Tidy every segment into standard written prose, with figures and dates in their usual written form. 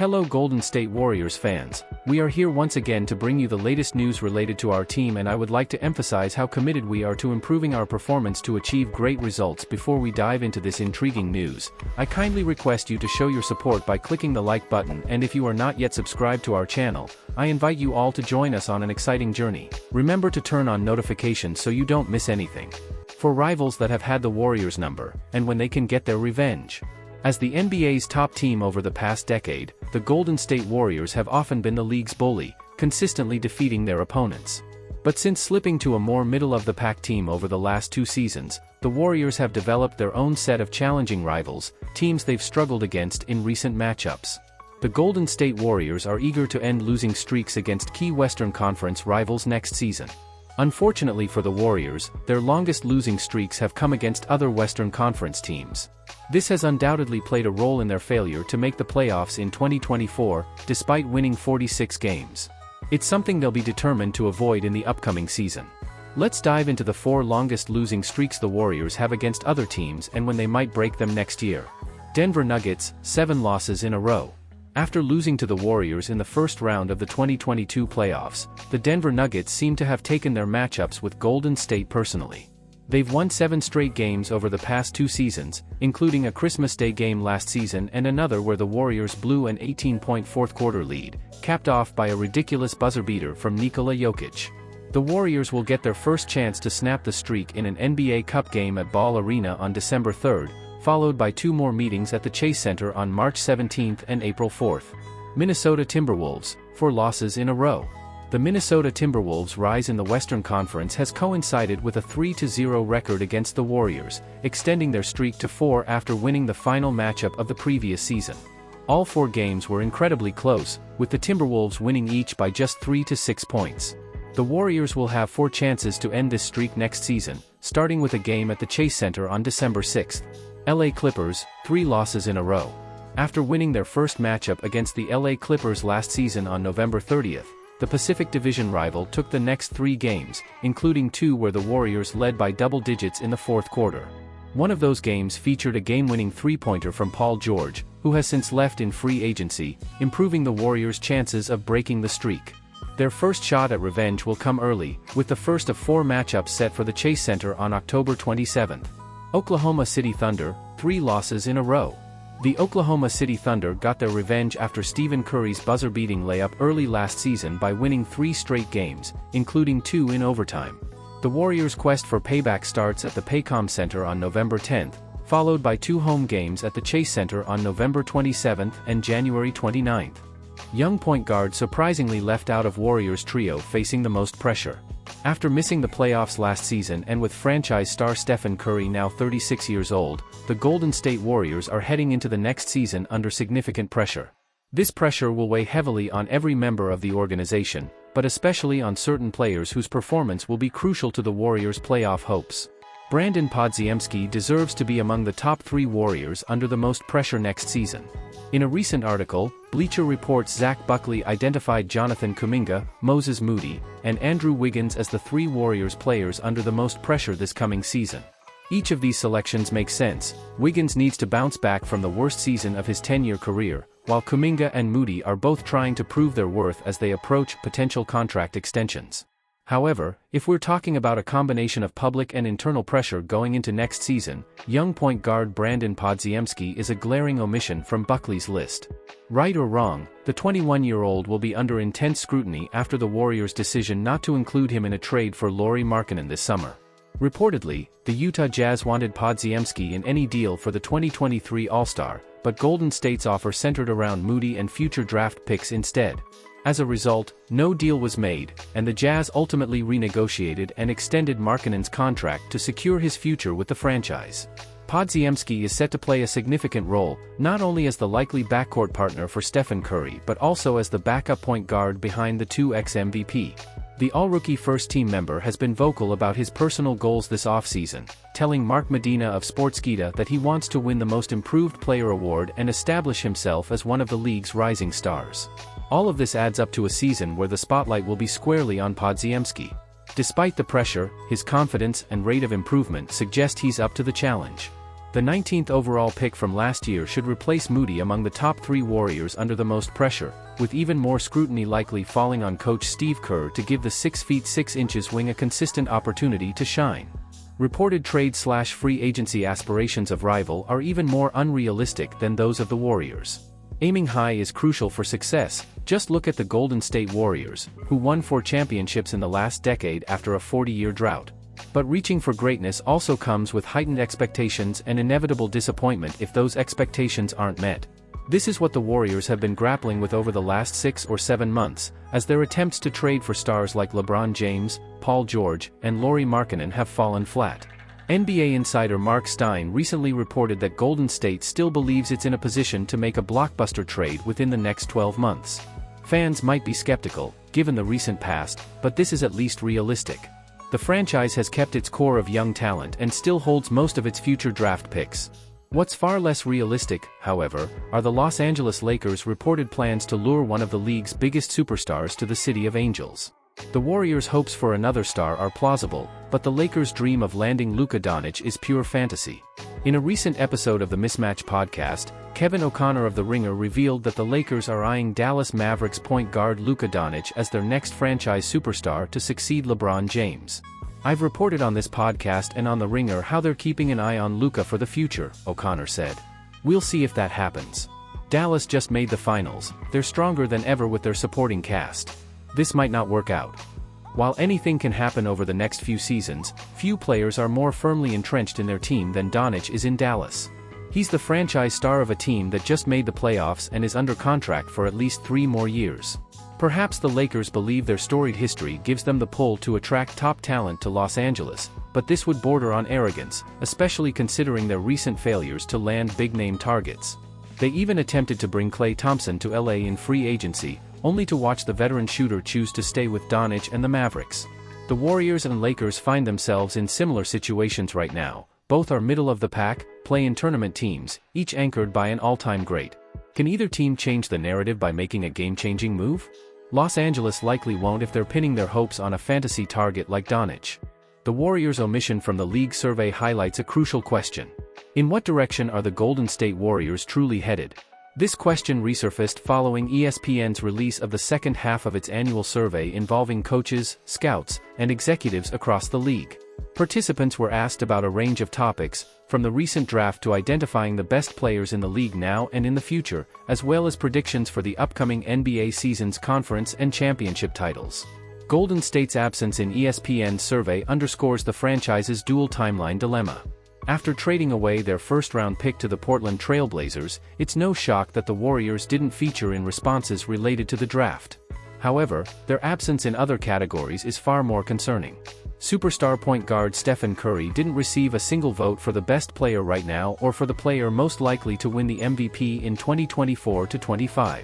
Hello Golden State Warriors fans, we are here once again to bring you the latest news related to our team, and I would like to emphasize how committed we are to improving our performance to achieve great results. Before we dive into this intriguing news, I kindly request you to show your support by clicking the like button, and if you are not yet subscribed to our channel, I invite you all to join us on an exciting journey. Remember to turn on notifications so you don't miss anything. For rivals that have had the Warriors number, and when they can get their revenge. As the NBA's top team over the past decade, the Golden State Warriors have often been the league's bully, consistently defeating their opponents. But since slipping to a more middle-of-the-pack team over the last 2 seasons, the Warriors have developed their own set of challenging rivals, teams they've struggled against in recent matchups. The Golden State Warriors are eager to end losing streaks against key Western Conference rivals next season. Unfortunately for the Warriors, their longest losing streaks have come against other Western Conference teams. This has undoubtedly played a role in their failure to make the playoffs in 2024, despite winning 46 games. It's something they'll be determined to avoid in the upcoming season. Let's dive into the 4 longest losing streaks the Warriors have against other teams and when they might break them next year. Denver Nuggets, 7 losses in a row. After losing to the Warriors in the first round of the 2022 playoffs, the Denver Nuggets seem to have taken their matchups with Golden State personally. They've won 7 straight games over the past 2 seasons, including a Christmas Day game last season and another where the Warriors blew an 18-point fourth-quarter lead, capped off by a ridiculous buzzer-beater from Nikola Jokic. The Warriors will get their first chance to snap the streak in an NBA Cup game at Ball Arena on December 3rd, followed by 2 more meetings at the Chase Center on March 17th and April 4th. Minnesota Timberwolves, 4 losses in a row. The Minnesota Timberwolves' rise in the Western Conference has coincided with a 3-0 record against the Warriors, extending their streak to 4 after winning the final matchup of the previous season. All 4 games were incredibly close, with the Timberwolves winning each by just 3 to 6 points. The Warriors will have 4 chances to end this streak next season, starting with a game at the Chase Center on December 6th. LA Clippers, 3 losses in a row. After winning their first matchup against the LA Clippers last season on November 30th, the Pacific Division rival took the next 3 games, including 2 where the Warriors led by double digits in the fourth quarter. One of those games featured a game-winning 3-pointer from Paul George, who has since left in free agency, improving the Warriors' chances of breaking the streak. Their first shot at revenge will come early, with the first of 4 matchups set for the Chase Center on October 27th. Oklahoma City Thunder, 3 losses in a row. The Oklahoma City Thunder got their revenge after Stephen Curry's buzzer-beating layup early last season by winning 3 straight games, including 2 in overtime. The Warriors' quest for payback starts at the Paycom Center on November 10th, followed by 2 home games at the Chase Center on November 27th and January 29th. Young point guard surprisingly left out of Warriors' trio facing the most pressure. After missing the playoffs last season and with franchise star Stephen Curry now 36 years old, the Golden State Warriors are heading into the next season under significant pressure. This pressure will weigh heavily on every member of the organization, but especially on certain players whose performance will be crucial to the Warriors' playoff hopes. Brandon Podziemski deserves to be among the top 3 Warriors under the most pressure next season. In a recent article, Bleacher Report's Zach Buckley identified Jonathan Kuminga, Moses Moody, and Andrew Wiggins as the 3 Warriors players under the most pressure this coming season. Each of these selections makes sense. Wiggins needs to bounce back from the worst season of his 10-year career, while Kuminga and Moody are both trying to prove their worth as they approach potential contract extensions. However, if we're talking about a combination of public and internal pressure going into next season, young point guard Brandon Podziemski is a glaring omission from Buckley's list. Right or wrong, the 21-year-old will be under intense scrutiny after the Warriors' decision not to include him in a trade for Lauri Markkanen this summer. Reportedly, the Utah Jazz wanted Podziemski in any deal for the 2023 All-Star, but Golden State's offer centered around Moody and future draft picks instead. As a result, no deal was made, and the Jazz ultimately renegotiated and extended Markkanen's contract to secure his future with the franchise. Podziemski is set to play a significant role, not only as the likely backcourt partner for Stephen Curry but also as the backup point guard behind the 2 ex-MVP. The all-rookie first-team member has been vocal about his personal goals this offseason, telling Mark Medina of Sportskeeda that he wants to win the Most Improved Player award and establish himself as one of the league's rising stars. All of this adds up to a season where the spotlight will be squarely on Podziemski. Despite the pressure, his confidence and rate of improvement suggest he's up to the challenge. The 19th overall pick from last year should replace Moody among the top 3 Warriors under the most pressure, with even more scrutiny likely falling on coach Steve Kerr to give the 6 feet 6 inches wing a consistent opportunity to shine. Reported trade/free agency aspirations of rival are even more unrealistic than those of the Warriors. Aiming high is crucial for success. Just look at the Golden State Warriors, who won 4 championships in the last decade after a 40-year drought. But reaching for greatness also comes with heightened expectations and inevitable disappointment if those expectations aren't met. This is what the Warriors have been grappling with over the last 6 or 7 months, as their attempts to trade for stars like LeBron James, Paul George, and Lauri Markkanen have fallen flat. NBA insider Mark Stein recently reported that Golden State still believes it's in a position to make a blockbuster trade within the next 12 months. Fans might be skeptical, given the recent past, but this is at least realistic. The franchise has kept its core of young talent and still holds most of its future draft picks. What's far less realistic, however, are the Los Angeles Lakers' reported plans to lure one of the league's biggest superstars to the City of Angels. The Warriors' hopes for another star are plausible, but the Lakers' dream of landing Luka Doncic is pure fantasy. In a recent episode of the Mismatch podcast, Kevin O'Connor of The Ringer revealed that the Lakers are eyeing Dallas Mavericks point guard Luka Doncic as their next franchise superstar to succeed LeBron James. I've reported on this podcast and on The Ringer how they're keeping an eye on Luka for the future, O'Connor said. We'll see if that happens. Dallas just made the finals, they're stronger than ever with their supporting cast. This might not work out. While anything can happen over the next few seasons, few players are more firmly entrenched in their team than Doncic is in Dallas. He's the franchise star of a team that just made the playoffs and is under contract for at least 3 more years. Perhaps the Lakers believe their storied history gives them the pull to attract top talent to Los Angeles, but this would border on arrogance, especially considering their recent failures to land big-name targets. They even attempted to bring Klay Thompson to LA in free agency, only to watch the veteran shooter choose to stay with Doncic and the Mavericks. The Warriors and Lakers find themselves in similar situations right now. Both are middle-of-the-pack, play-in tournament teams, each anchored by an all-time great. Can either team change the narrative by making a game-changing move? Los Angeles likely won't if they're pinning their hopes on a fantasy target like Doncic. The Warriors' omission from the league survey highlights a crucial question. In what direction are the Golden State Warriors truly headed? This question resurfaced following ESPN's release of the second half of its annual survey involving coaches, scouts, and executives across the league. Participants were asked about a range of topics, from the recent draft to identifying the best players in the league now and in the future, as well as predictions for the upcoming NBA season's conference and championship titles. Golden State's absence in ESPN's survey underscores the franchise's dual timeline dilemma. After trading away their first-round pick to the Portland Trail Blazers, it's no shock that the Warriors didn't feature in responses related to the draft. However, their absence in other categories is far more concerning. Superstar point guard Stephen Curry didn't receive a single vote for the best player right now or for the player most likely to win the MVP in 2024-25.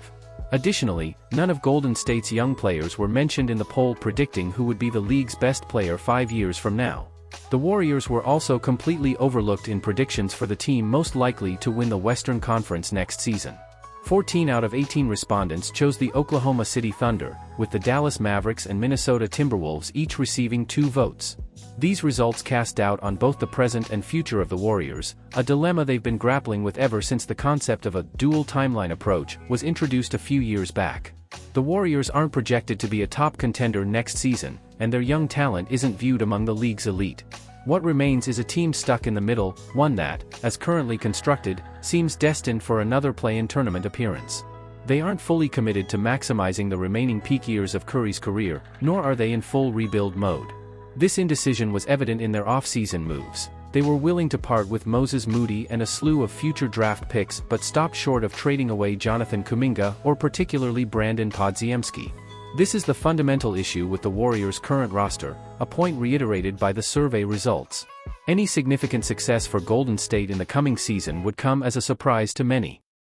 Additionally, none of Golden State's young players were mentioned in the poll predicting who would be the league's best player 5 years from now. The Warriors were also completely overlooked in predictions for the team most likely to win the Western Conference next season. 14 out of 18 respondents chose the Oklahoma City Thunder, with the Dallas Mavericks and Minnesota Timberwolves each receiving 2 votes. These results cast doubt on both the present and future of the Warriors, a dilemma they've been grappling with ever since the concept of a dual timeline approach was introduced a few years back. The Warriors aren't projected to be a top contender next season, and their young talent isn't viewed among the league's elite. What remains is a team stuck in the middle, one that, as currently constructed, seems destined for another play-in tournament appearance. They aren't fully committed to maximizing the remaining peak years of Curry's career, nor are they in full rebuild mode. This indecision was evident in their off-season moves. They were willing to part with Moses Moody and a slew of future draft picks but stopped short of trading away Jonathan Kuminga or particularly Brandon Podziemski. This is the fundamental issue with the Warriors' current roster, a point reiterated by the survey results. Any significant success for Golden State in the coming season would come as a surprise to many.